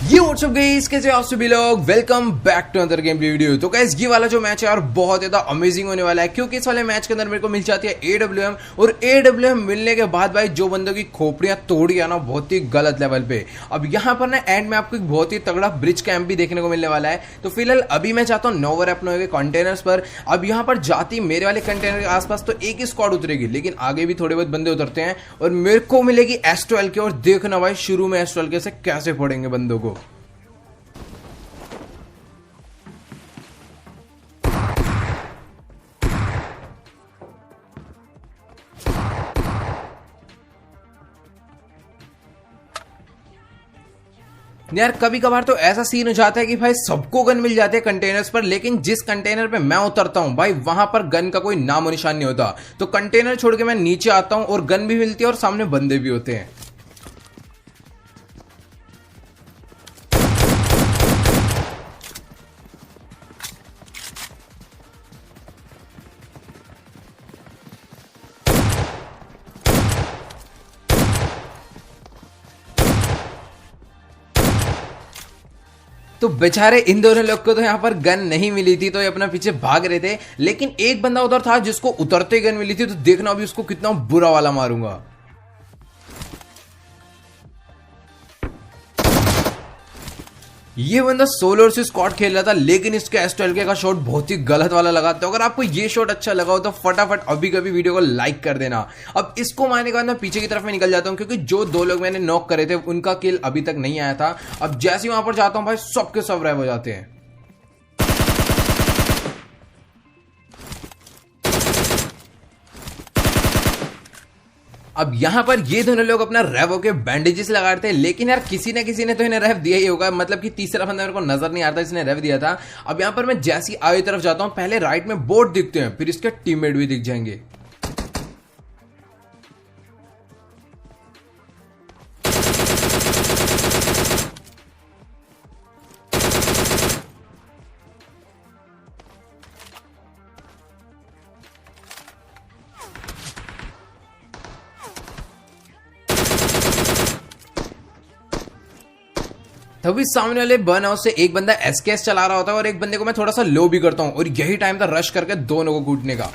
ये WhatsApp guys, कैसे आप सभी लोग। Welcome back to another game video. तो गाइस ये वाला जो मैच है यार बहुत ज्यादा अमेजिंग होने वाला है, क्योंकि इस वाले मैच के अंदर मेरे को मिल जाती है AWM। और AWM मिलने के बाद भाई जो बंदों की खोपड़ियां तोड़ी है ना बहुत ही गलत लेवल पे। अब यहाँ पर ना एंड में आपको एक बहुत ही तगड़ा ब्रिज कैंप भी देखने को मिलने वाला है। तो फिलहाल अभी मैं चाहता हूँ नोवर अपने कंटेनर्स पर। अब यहाँ पर जाती मेरे वाले कंटेनर के आसपास तो एक ही स्क्वाड उतरेगी, लेकिन आगे भी थोड़े बहुत बंदे उतरते हैं और मेरे को मिलेगी S12 के। और देखना भाई शुरू में S12 के से कैसे फोड़ेंगे बंदों को। यार कभी कभार तो ऐसा सीन हो जाता है कि भाई सबको गन मिल जाते हैं कंटेनर्स पर, लेकिन जिस कंटेनर पे मैं उतरता हूं भाई वहां पर गन का कोई नामो निशान नहीं होता। तो कंटेनर छोड़ के मैं नीचे आता हूं और गन भी मिलती है और सामने बंदे भी होते हैं। तो बेचारे इन दोनों लोग को तो यहाँ पर गन नहीं मिली थी, तो ये अपना पीछे भाग रहे थे। लेकिन एक बंदा उधर था जिसको उतरते गन मिली थी, तो देखना अभी उसको कितना बुरा वाला मारूंगा। ये बंदा सोलो से स्क्वाड खेल रहा था, लेकिन इसके S12 का शॉट बहुत ही गलत वाला लगा। तो अगर आपको ये शॉट अच्छा लगा हो तो फटाफट अभी कभी वीडियो को लाइक कर देना। अब इसको मारने के बाद मैं पीछे की तरफ में निकल जाता हूं, क्योंकि जो दो लोग मैंने नॉक करे थे उनका किल अभी तक नहीं आया था। अब जैसे ही वहां पर जाता हूं भाई सबके सब रैव हो जाते हैं। अब यहां पर ये दोनों लोग अपना रैव होके बैंडेजेस लगा रहे थे, लेकिन यार किसी ना किसी ने तो इन्हें रैव दिया ही होगा। मतलब कि तीसरा बंदा मेरे को नजर नहीं आता इसने रैव दिया था। अब यहां पर मैं जैसी आगे तरफ जाता हूं पहले राइट में बोट दिखते हैं, फिर इसके टीममेट भी दिख जाएंगे। तभी सामने वाले बर्न हाउस से एक बंदा SKS चला रहा होता है और एक बंदे को मैं थोड़ा सा लो भी करता हूं, और यही टाइम था रश करके दोनों को कूटने का।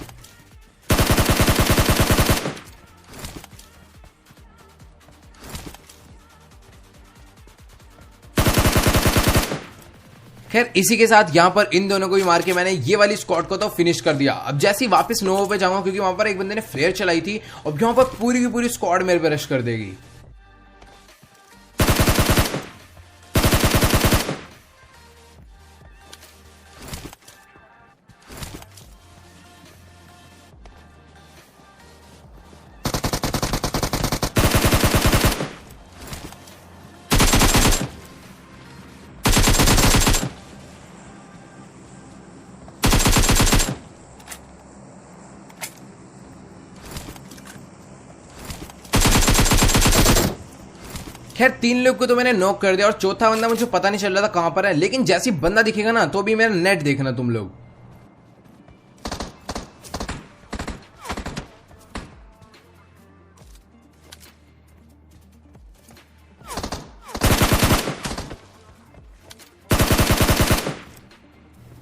खैर इसी के साथ यहां पर इन दोनों को भी मार के मैंने ये वाली स्क्वाड को तो फिनिश कर दिया। अब जैसे ही वापस नोवो पे जाऊंगा, क्योंकि वहां पर एक बंदे ने फ्लेयर चलाई थी, अब यहां पर पूरी की पूरी स्क्वाड मेरे पे रश कर देगी। खैर 3 लोग को तो मैंने नॉक कर दिया, और चौथा बंदा मुझे पता नहीं चल रहा था कहां पर है। लेकिन जैसे ही बंदा दिखेगा ना तो भी मेरा नेट देखना तुम लोग।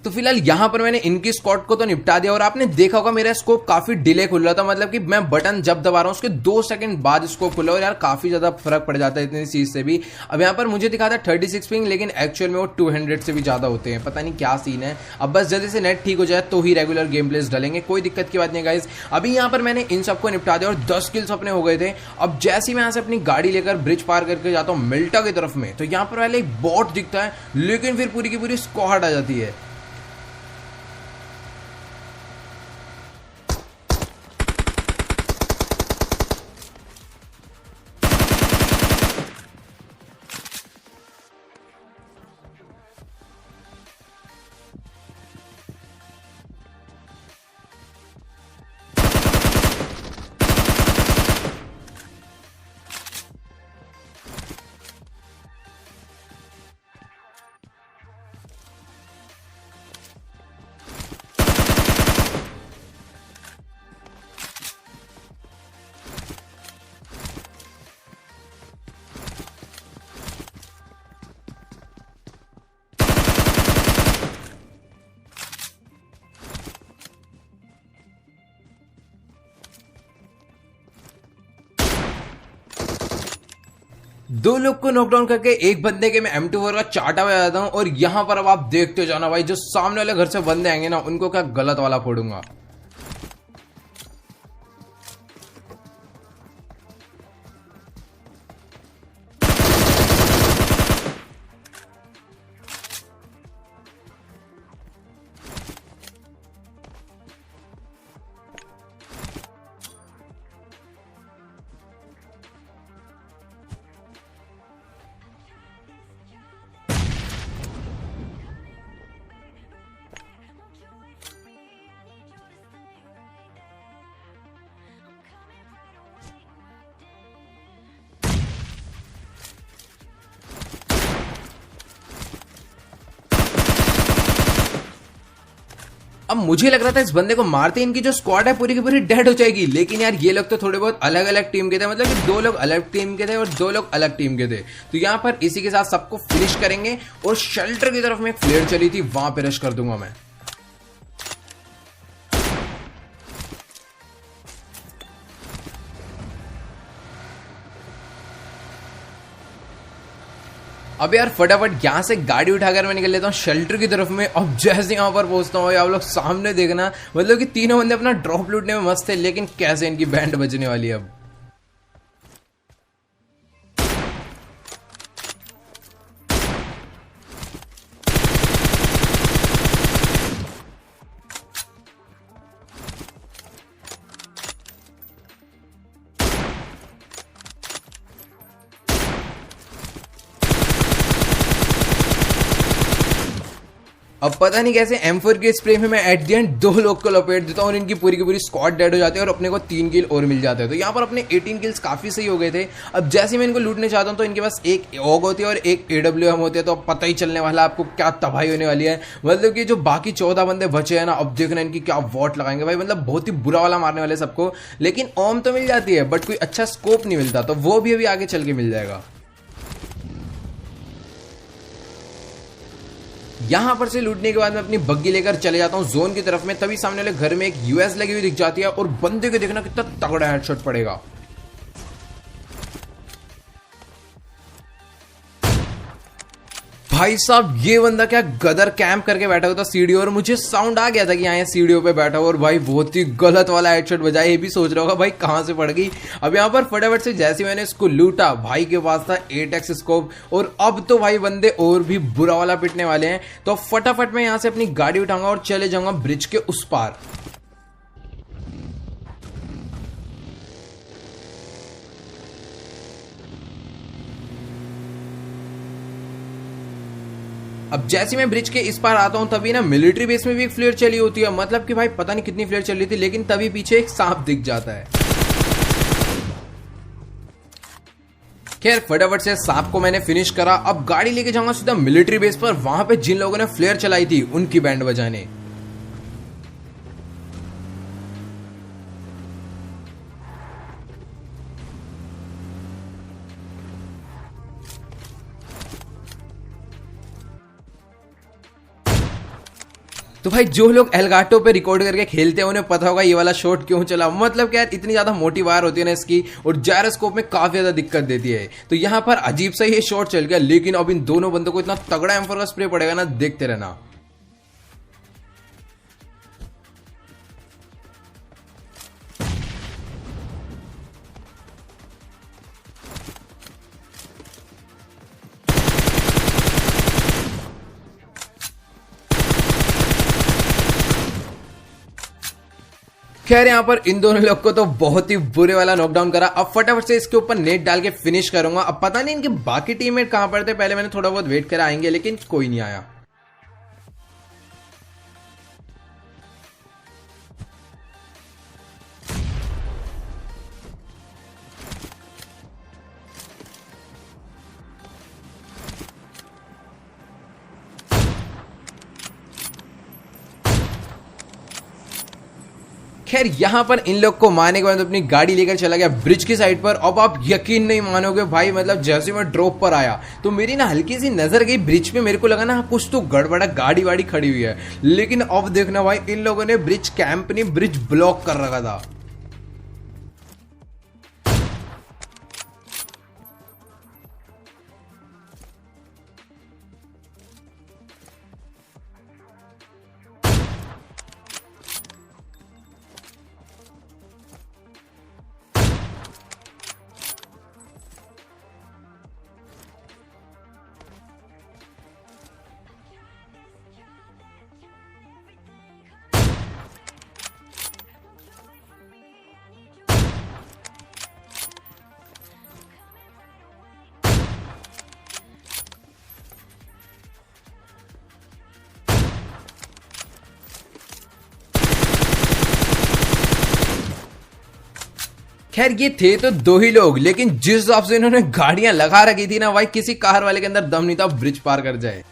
तो फिलहाल यहां पर मैंने इनकी स्क्वाड को तो निपटा दिया, और आपने देखा होगा मेरा स्कोप काफी डिले खुल रहा था। मतलब कि मैं बटन जब दबा रहा हूं उसके 2 सेकंड बाद स्कोप खुला, और यार काफी ज्यादा फर्क पड़ जाता है इतनी चीज से भी। अब यहां पर मुझे दिखा था 36 पिंग, लेकिन एक्चुअल में वो 200 से भी ज्यादा होते हैं। पता नहीं क्या सीन है। अब बस जल्दी से नेट ठीक हो जाए तो ही रेगुलर गेम प्लेस डलेंगे, कोई दिक्कत की बात नहीं गाइज। अभी यहां पर मैंने इन सबको निपटा दिया और 10 किल्स अपने हो गए थे। अब जैसे ही मैं यहां से अपनी गाड़ी लेकर ब्रिज पार करके जाता हूं मिल्टा की तरफ में, तो यहां पर पहले एक बॉट दिखता है, लेकिन फिर पूरी की पूरी स्क्वाड आ जाती है। दो लोग को नॉकडाउन करके एक बंदे के मैं M24 का चाटा बजा जाता हूं और यहां पर अब आप देखते जाना भाई, जो सामने वाले घर से बंदे आएंगे ना उनको क्या गलत वाला फोड़ूंगा। अब मुझे लग रहा था इस बंदे को मारते ही इनकी जो स्क्वाड है पूरी की पूरी डेड हो जाएगी, लेकिन यार ये लोग तो थोड़े बहुत अलग अलग टीम के थे, मतलब कि दो लोग अलग टीम के थे और दो लोग अलग टीम के थे। तो यहाँ पर इसी के साथ सबको फिनिश करेंगे और शेल्टर की तरफ में एक फ्लेयर चली थी वहां पे रश कर दूंगा मैं। अब यार फटाफट यहाँ से गाड़ी उठाकर मैं निकल लेता हूँ शेल्टर की तरफ में। अब जैसे यहाँ पर पहुंचता हूँ आप लोग सामने देखना, मतलब कि तीनों बंदे अपना ड्रॉप लूटने में मस्त थे, लेकिन कैसे इनकी बैंड बजने वाली है अब। अब पता नहीं कैसे M4 के स्प्रे में मैं एट द एंड दो लोग को लपेट देता हूँ और इनकी पूरी की पूरी स्क्वाड डेड हो जाती है और अपने को 3 किल और मिल जाते हैं। तो यहाँ पर अपने 18 किल्स काफी सही हो गए थे। अब जैसे मैं इनको लूटने चाहता हूँ तो इनके पास एक ऑग होती है और एक AWM होती है, तो अब पता ही चलने वाला आपको क्या तबाही होने वाली है। मतलब कि जो बाकी 14 बंदे बचे हैं ना, अब देखना इनकी क्या वॉट लगाएंगे भाई, मतलब बहुत ही बुरा वाला मारने वाले सबको। लेकिन ओम तो मिल जाती है बट कोई अच्छा स्कोप नहीं मिलता, तो वो भी अभी आगे चल के मिल जाएगा। यहां पर से लूटने के बाद मैं अपनी बग्गी लेकर चले जाता हूं जोन की तरफ में। तभी सामने वाले घर में एक यूएस लगी हुई दिख जाती है और बंदे को देखना कितना तगड़ा हेडशॉट पड़ेगा। भाई साहब ये बंदा क्या गदर कैंप करके बैठा हुआ था सीढ़ी, और मुझे साउंड आ गया था कि यहाँ सीढ़ियों पे बैठा हुआ, और भाई बहुत ही गलत वाला हेडशॉट बजा। ये भी सोच रहा होगा भाई कहां से पड़ गई। अब यहाँ पर फटाफट से जैसे मैंने इसको लूटा, भाई के पास था 8x स्कोप, और अब तो भाई बंदे और भी बुरा वाला पिटने वाले हैं। तो फटाफट मैं यहाँ से अपनी गाड़ी उठाऊंगा और चले जाऊंगा ब्रिज के उस पार। अब जैसे मैं ब्रिज के इस पार आता हूं तभी ना मिलिट्री बेस में भी एक फ्लेयर चली होती है, मतलब कि भाई पता नहीं कितनी फ्लेयर चल रही थी, लेकिन तभी पीछे एक सांप दिख जाता है। खैर फटाफट से सांप को मैंने फिनिश करा। अब गाड़ी लेके जाऊंगा सीधा मिलिट्री बेस पर, वहां पे जिन लोगों ने फ्लेयर चलाई थी उनकी बैंड बजाने। तो भाई जो लोग एलगाटो पे रिकॉर्ड करके खेलते हैं उन्हें पता होगा ये वाला शॉट क्यों चला। मतलब कि यार इतनी ज्यादा मोटी वायर होती है ना इसकी, और जायरोस्कोप में काफी ज्यादा दिक्कत देती है। तो यहाँ पर अजीब सा ये शॉट चल गया, लेकिन अब इन दोनों बंदों को इतना तगड़ा M4 का स्प्रे पड़ेगा ना, देखते रहना। खैर यहाँ पर इन दोनों लोग को तो बहुत ही बुरे वाला नॉकडाउन करा। अब फटाफट से इसके ऊपर नेट डाल के फिनिश करूंगा। अब पता नहीं इनके बाकी टीममेट कहां पर थे, पहले मैंने थोड़ा बहुत वेट करा आएंगे, लेकिन कोई नहीं आया। खैर यहाँ पर इन लोग को मारने के बाद अपनी गाड़ी लेकर चला गया ब्रिज की साइड पर। अब आप यकीन नहीं मानोगे भाई, मतलब जैसे मैं ड्रॉप पर आया तो मेरी ना हल्की सी नजर गई ब्रिज पे, मेरे को लगा ना कुछ तो गड़बड़ा, गाड़ी वाड़ी खड़ी हुई है। लेकिन अब देखना भाई इन लोगों ने ब्रिज कैंप नहीं, ब्रिज ब्लॉक कर रखा था। खैर ये थे तो दो ही लोग, लेकिन जिस हिसाब से इन्होंने गाड़ियां लगा रखी थी ना भाई, किसी कार वाले के अंदर दम नहीं था ब्रिज पार कर जाए।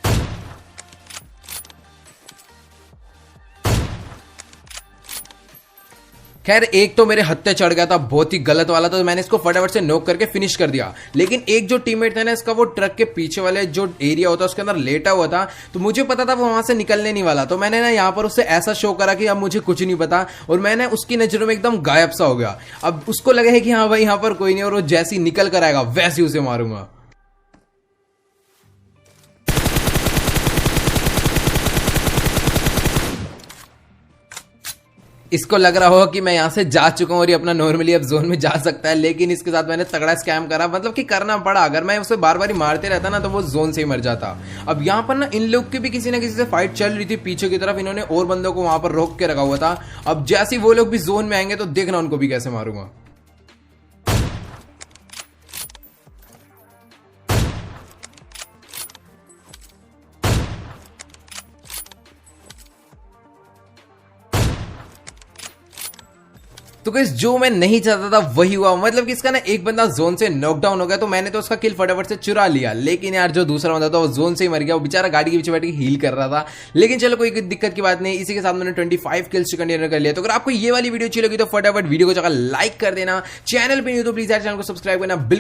खैर एक तो मेरे हत्थे चढ़ गया था, बहुत ही गलत वाला, तो मैंने इसको फटाफट से नॉक करके फिनिश कर दिया। लेकिन एक जो टीममेट था ना इसका, वो ट्रक के पीछे वाले जो एरिया होता है उसके अंदर लेटा हुआ था, तो मुझे पता था वो वहां से निकलने नहीं वाला, तो मैंने ना यहाँ पर उससे ऐसा शो करा कि अब मुझे कुछ नहीं पता, और मैंने उसकी नजरों में एकदम गायब सा हो गया। अब उसको लगा है कि हाँ भाई यहाँ पर कोई नहीं, और वो जैसे ही निकल कर आएगा वैसे ही उसे मारूंगा। इसको लग रहा होगा कि मैं यहां से जा चुका हूं और ये अपना नॉर्मली अब जोन में जा सकता है, लेकिन इसके साथ मैंने तगड़ा स्कैम करा, मतलब कि करना पड़ा। अगर मैं उसे बार बार मारते रहता ना तो वो जोन से ही मर जाता। अब यहां पर ना इन लोग की भी किसी ना किसी से फाइट चल रही थी पीछे की तरफ, इन्होंने और बंदों को वहां पर रोक के रखा हुआ था। अब जैसे वो लोग भी जोन में आएंगे तो देखना उनको भी कैसे मारूंगा। तो गाइस जो मैं नहीं चाहता था वही हुआ, मतलब कि इसका ना एक बंदा जोन से नॉकडाउन हो गया, तो मैंने तो उसका किल फटाफट से चुरा लिया। लेकिन यार जो दूसरा बंदा था वो जोन से ही मर गया, वो बेचारा गाड़ी के पीछे बैठ के हील कर रहा था। लेकिन चलो कोई दिक्कत की बात नहीं, इसी के साथ मैंने 25 किल्स कंटिन्यू कर लिया। तो अगर आपको ये वाली वीडियो अच्छी लगी तो फटाफट वीडियो को जगह लाइक कर देना, चैनल पे नहीं तो प्लीज यार चैनल को सब्सक्राइब करना बिल्कुल।